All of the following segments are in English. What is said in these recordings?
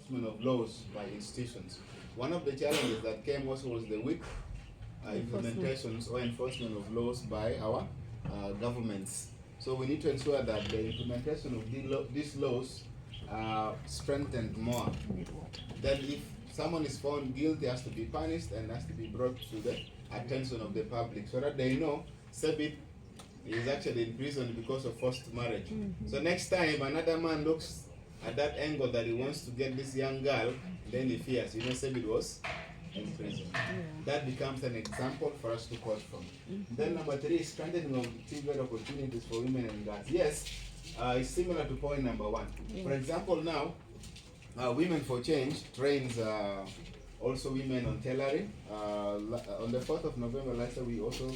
enforcement of laws by institutions. One of the challenges that came also was the weak implementations or enforcement of laws by our governments. So we need to ensure that the implementation of these laws are strengthened more. Then if someone is found guilty, has to be punished and has to be brought to the attention of the public so that they know Sebit is actually in prison because of forced marriage. So next time another man looks at that angle that he wants to get this young girl, then he fears, Sebit was in prison. That becomes an example for us to quote from. Then number 3, strengthening of civil opportunities for women and girls. Yes, it's similar to point number 1. For example, now, Women for Change trains also women on tailoring. On the 4th of November last year, we also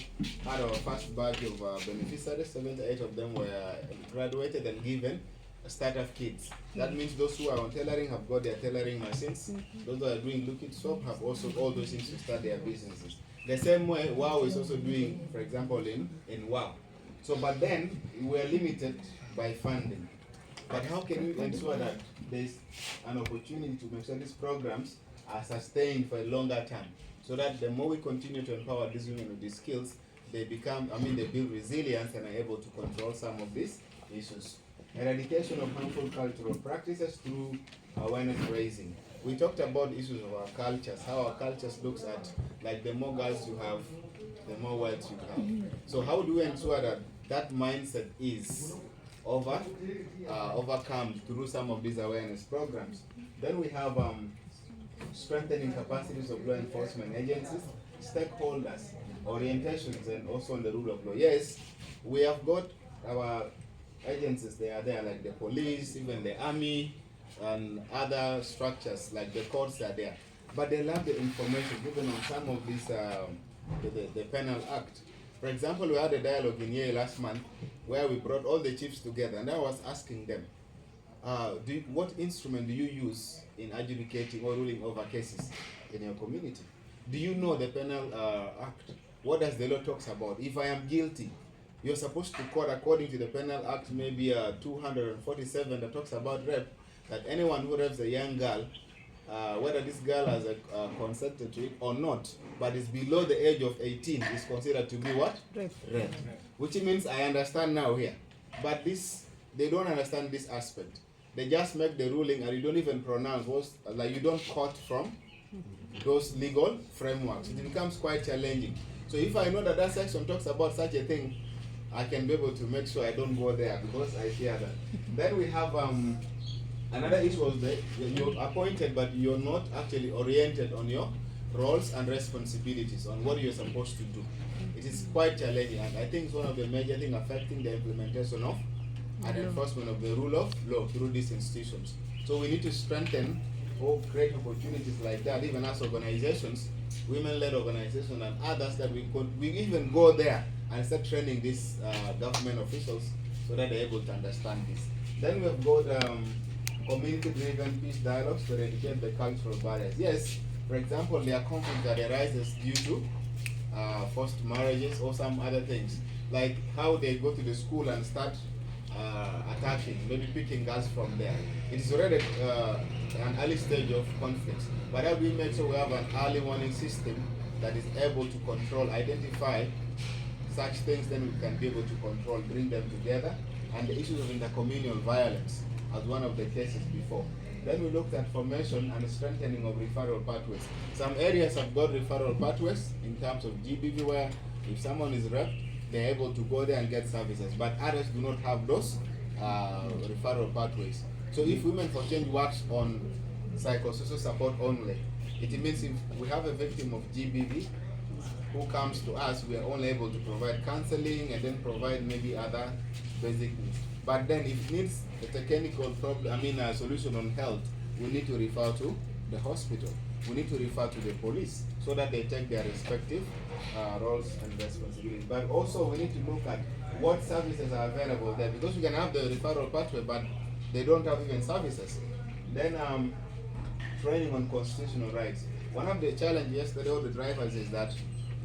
had our first batch of beneficiaries. 78 of them were graduated and given startup kits. That means those who are on tailoring have got their tailoring machines. Those who are doing liquid soap have also all those things to start their businesses. The same way WOW is also doing, for example, in WOW. So, but then we are limited by funding. But how can we ensure that there's an opportunity to make sure these programs are sustained for a longer term, so that the more we continue to empower these women with these skills, they become, they build resilience and are able to control some of these issues. Eradication of harmful cultural practices through awareness raising. We talked about issues of our cultures, how our cultures looks at, like the more girls you have, the more wealth you have. So how do we ensure that that mindset is overcome through some of these awareness programs? Then we have strengthening capacities of law enforcement agencies, stakeholders, orientations, and also on the rule of law. Yes, we have got our agencies, they are there, like the police, even the army, and other structures like the courts are there. But they lack the information given on some of these, the Penal Act. For example, we had a dialogue in Yale last month where we brought all the chiefs together, and I was asking them, what instrument do you use in adjudicating or ruling over cases in your community? Do you know the Penal Act? What does the law talks about? If I am guilty, you're supposed to court according to the Penal Act, maybe 247 that talks about rape, that anyone who rapes a young girl, whether this girl has consented to it or not, but is below the age of 18, is considered to be what? Rape. Which means I understand now here. But they don't understand this aspect. They just make the ruling and you don't even pronounce like you don't quote from those legal frameworks. It becomes quite challenging. So if I know that that section talks about such a thing, I can be able to make sure I don't go there because I fear that. Then we have another issue was that you're appointed but you're not actually oriented on your roles and responsibilities on what you're supposed to do. It is quite challenging, and I think it's one of the major things affecting the implementation of and enforcement of the rule of law through these institutions. So we need to strengthen or create opportunities like that, even as organizations, women-led organizations and others, that we even go there and start training these government officials so that they're able to understand this. Then we've got community-driven peace dialogues to eradicate the cultural barriers. Yes, for example, there are conflicts that arises due to forced marriages or some other things, like how they go to the school and start attacking, maybe picking girls from there. It is already an early stage of conflict. But how do we make sure we have an early warning system that is able to control, identify such things, then we can be able to control, bring them together, and the issues of intercommunal violence as one of the cases before. Then we looked at formation and strengthening of referral pathways. Some areas have got referral pathways in terms of GBV, where if someone is raped, they're able to go there and get services, but others do not have those referral pathways. So if Women for Change works on psychosocial support only, it means if we have a victim of GBV who comes to us, we are only able to provide counseling and then provide maybe other basic needs. But then if it needs a technical problem, a solution on health, we need to refer to the hospital. We need to refer to the police so that they take their respective roles and responsibilities. But also we need to look at what services are available there, because we can have the referral pathway, but they don't have even services. Then training on constitutional rights. One of the challenges yesterday of the drivers is that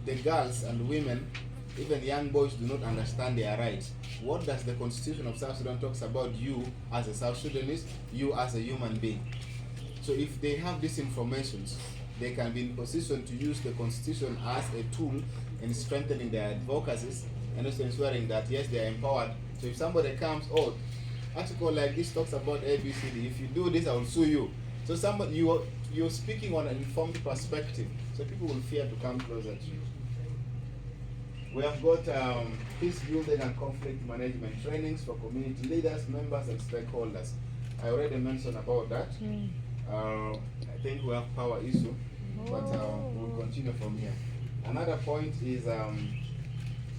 the girls and women, even young boys, do not understand their rights. What does the Constitution of South Sudan talks about you as a South Sudanese, you as a human being? So if they have these informations, they can be in position to use the constitution as a tool in strengthening their advocacies and also ensuring that yes, they are empowered. So if somebody comes, oh, article like this talks about ABCD, if you do this, I will sue you. So somebody you're speaking on an informed perspective, so people will fear to come closer to you. We have got peace building and conflict management trainings for community leaders, members, and stakeholders. I already mentioned about that. I think we have power issue, but we'll continue from here. Another point is,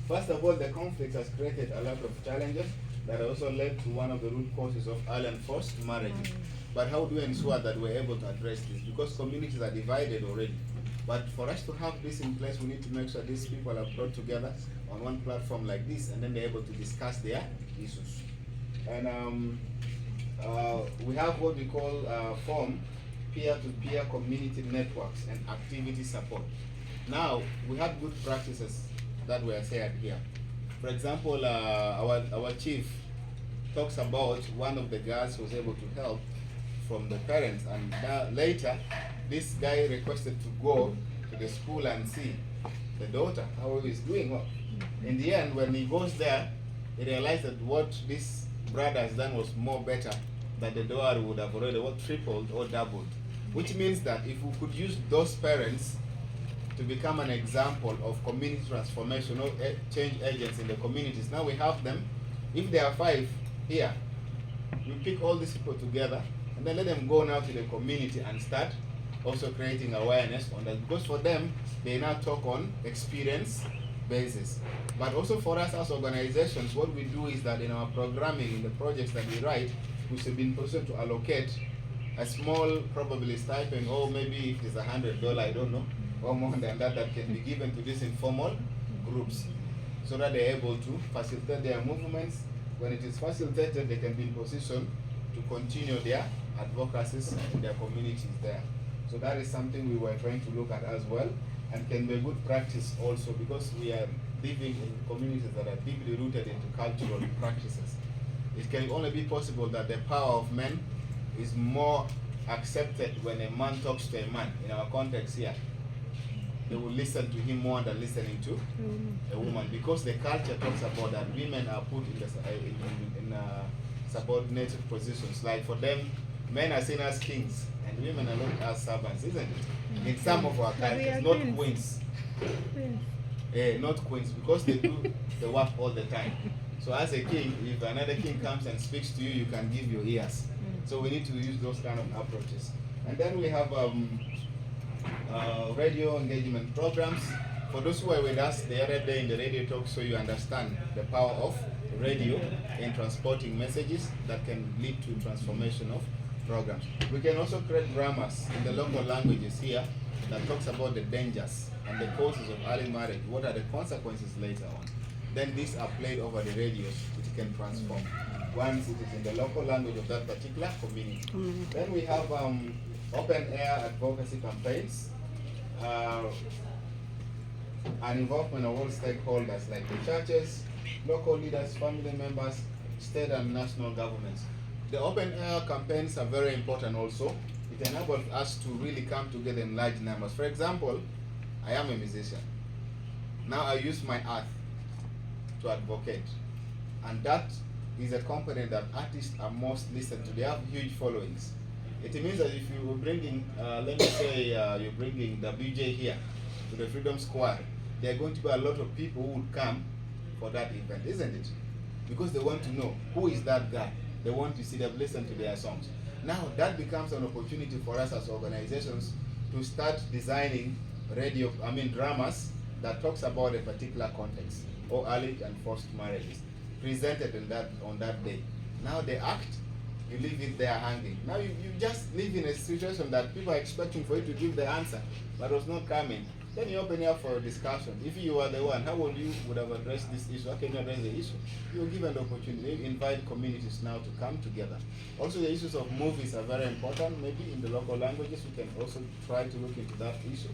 first of all, the conflict has created a lot of challenges that also led to one of the root causes of early and forced marriage. But how do we ensure that we're able to address this? Because communities are divided already. But for us to have this in place, we need to make sure these people are brought together on one platform like this, and then they're able to discuss their issues. And we have what we call form peer-to-peer community networks and activity support. Now, we have good practices that were shared here. For example, our chief talks about one of the girls who was able to help from the parents, and later this guy requested to go to the school and see the daughter, how he is doing. Well, in the end, when he goes there, he realized that what this brother has done was more better than the daughter would have already tripled or doubled. Which means that if we could use those parents to become an example of community transformation or change agents in the communities, now we have them. If there are 5 here, we pick all these people together and then let them go now to the community and start also creating awareness on that, because for them, they now talk on experience basis. But also for us as organizations, what we do is that in our programming, in the projects that we write, we should be in position to allocate a small, probably stipend, or maybe if it's $100, I don't know, or more than that, that can be given to these informal groups, so that they're able to facilitate their movements. When it is facilitated, they can be in position to continue their advocacies in their communities there. So that is something we were trying to look at as well, and can be a good practice also, because we are living in communities that are deeply rooted into cultural practices. It can only be possible that the power of men is more accepted when a man talks to a man. In our context here, they will listen to him more than listening to a woman, because the culture talks about that women are put in subordinated positions. Like for them, men are seen as kings and women are looked as servants, isn't it? In some of our cultures, not queens. Not queens, because they do the work all the time. So as a king, if another king comes and speaks to you, you can give your ears. So we need to use those kind of approaches. And then we have radio engagement programs. For those who were with us the other day in the radio talk, so you understand the power of radio in transporting messages that can lead to transformation of programs. We can also create dramas in the local languages here that talks about the dangers and the causes of early marriage. What are the consequences later on? Then these are played over the radios, which can transform once it is in the local language of that particular community. Then we have open air advocacy campaigns and involvement of all stakeholders like the churches, local leaders, family members, state and national governments. The open air campaigns are very important also. It enables us to really come together in large numbers. For example, I am a musician. Now I use my art to advocate. And that is a component that artists are most listened to. They have huge followings. It means that if you were bringing, let me say, you're bringing WJ here to the Freedom Square, there are going to be a lot of people who would come for that event, isn't it? Because they want to know, who is that guy? They want to see them, listen to their songs. Now that becomes an opportunity for us as organizations to start designing dramas that talks about a particular context, or early and forced marriages, presented in on that day. Now the act, you leave it there hanging. Now you just live in a situation that people are expecting for you to give the answer, but was not coming. Then you open it up for a discussion. If you are the one, how would have addressed this issue? How can you address the issue? You will give an opportunity. You invite communities now to come together. Also, the issues of movies are very important. Maybe in the local languages, we can also try to look into that issue,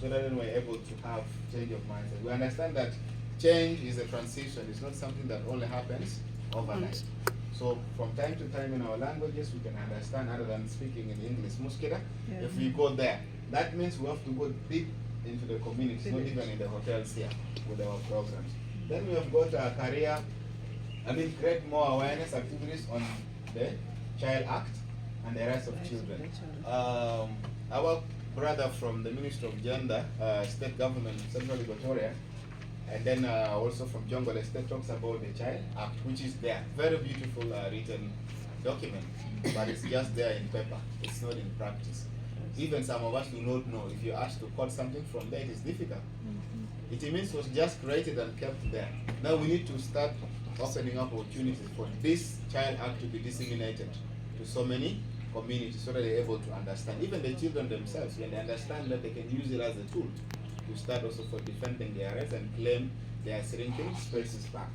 so that then we're able to have change of mindset. We understand that change is a transition. It's not something that only happens overnight. So from time to time in our languages we can understand other than speaking in English. Muskida, Yeah. if we go there, that means we have to go deep into the communities, not even in the hotels here with our programs. Then we have got a career, create more awareness activities on the Child Act and the rights of children. Our brother from the Ministry of Gender, State Government, Central Equatoria, and then also from Jungle Estate talks about the Child Act, which is there. Very beautiful written document, but it's just there in paper. It's not in practice. Even some of us do not know. If you ask to quote something from there, it is difficult. It means it was just created and kept there. Now we need to start opening up opportunities for this Child Act to be disseminated to so many communities so that they're able to understand. Even the children themselves, when they understand that they can use it as a tool to start also for defending their rights and claim their shrinking spaces back.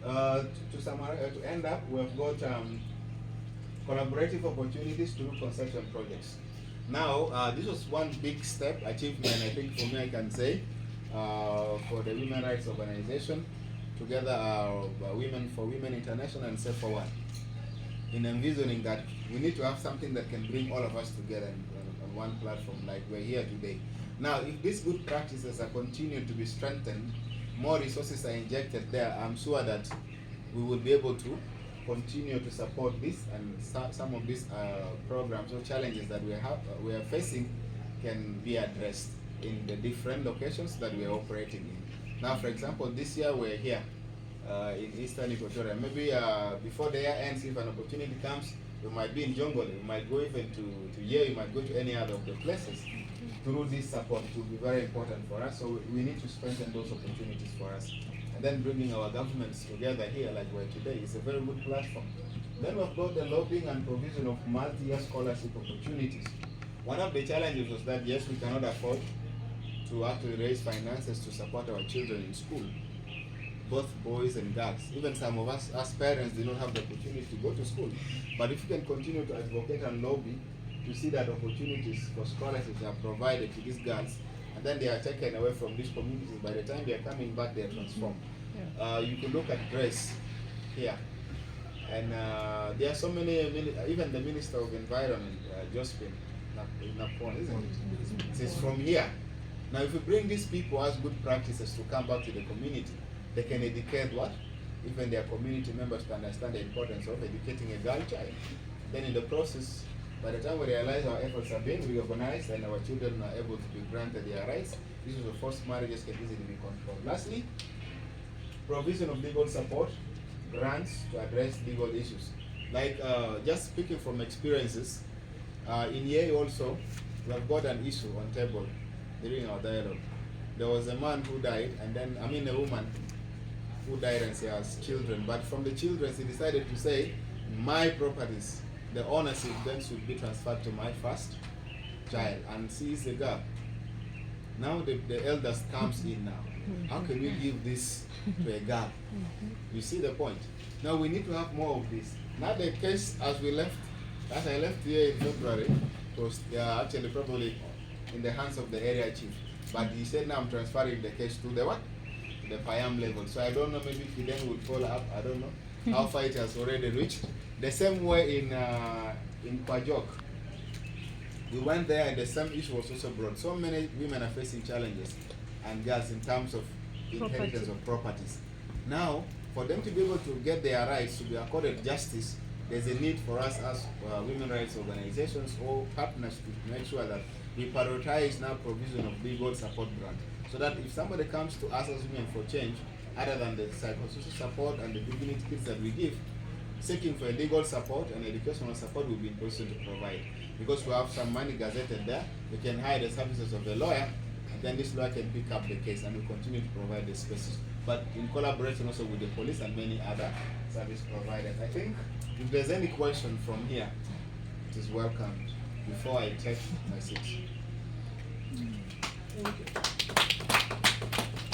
To summarize, to end up, we've got collaborative opportunities to do construction projects. Now, this was one big step, achievement, I think for me I can say, for the Women Rights Organization, together Women for Women International and Safe for One, in envisioning that we need to have something that can bring all of us together on one platform like we're here today. Now, if these good practices are continued to be strengthened, more resources are injected there, I'm sure that we will be able to continue to support this, and some of these programs or challenges that we are facing can be addressed in the different locations that we are operating in. Now, for example, this year we're here in Eastern Equatoria. Maybe before the year ends, if an opportunity comes, we might be in Jungle, we might go even to Yale, we might go to any other of the places. Through this support, it will be very important for us. So we need to strengthen those opportunities for us. And then bringing our governments together here like we're today is a very good platform. Then we've got the lobbying and provision of multi-year scholarship opportunities. One of the challenges was that yes, we cannot afford to actually raise finances to support our children in school, both boys and girls. Even some of us as parents do not have the opportunity to go to school. But if we can continue to advocate and lobby to see that opportunities for scholarships are provided to these girls, and then they are taken away from these communities, by the time they are coming back, they are transformed. Yeah. You can look at Grace here. And there are so many, even the Minister of Environment, Josephine Napon, isn't it? It's from here. Now, if we bring these people as good practices to come back to the community, they can educate what? Even their community members to understand the importance of educating a girl child. Then in the process, by the time we realize our efforts are being reorganized and our children are able to be granted their rights, this is the forced marriages can easily be controlled. Lastly, provision of legal support, grants to address legal issues. Like just speaking from experiences, in Yei also, we have got an issue on table during our dialogue. There was a man who died, and then, a woman who died and she has children. But from the children, he decided to say, my properties, the ownership then should be transferred to my first child, and she is a girl. Now the elders comes in now. How can we give this to a girl? You see the point? Now we need to have more of this. Now the case as I left here in February, it was actually probably in the hands of the area chief. But he said now I'm transferring the case to the what? The Payam level. So I don't know, maybe he then will follow up, I don't know how far it has already reached. The same way in Kwajok. We went there and the same issue was also brought. So many women are facing challenges and girls in terms of inheritance of properties. Now, for them to be able to get their rights, to be accorded justice, there's a need for us as women rights organizations or partners to make sure that we prioritize now provision of legal support grant. So that if somebody comes to us as Women for Change, other than the psychosocial support and the dignity kits that we give, seeking for legal support and educational support will be in position to provide. Because we have some money gazetted there, we can hire the services of the lawyer, and then this lawyer can pick up the case and we continue to provide the spaces. But in collaboration also with the police and many other service providers. I think if there's any question from here, it is welcomed before I take my seat. Thank you.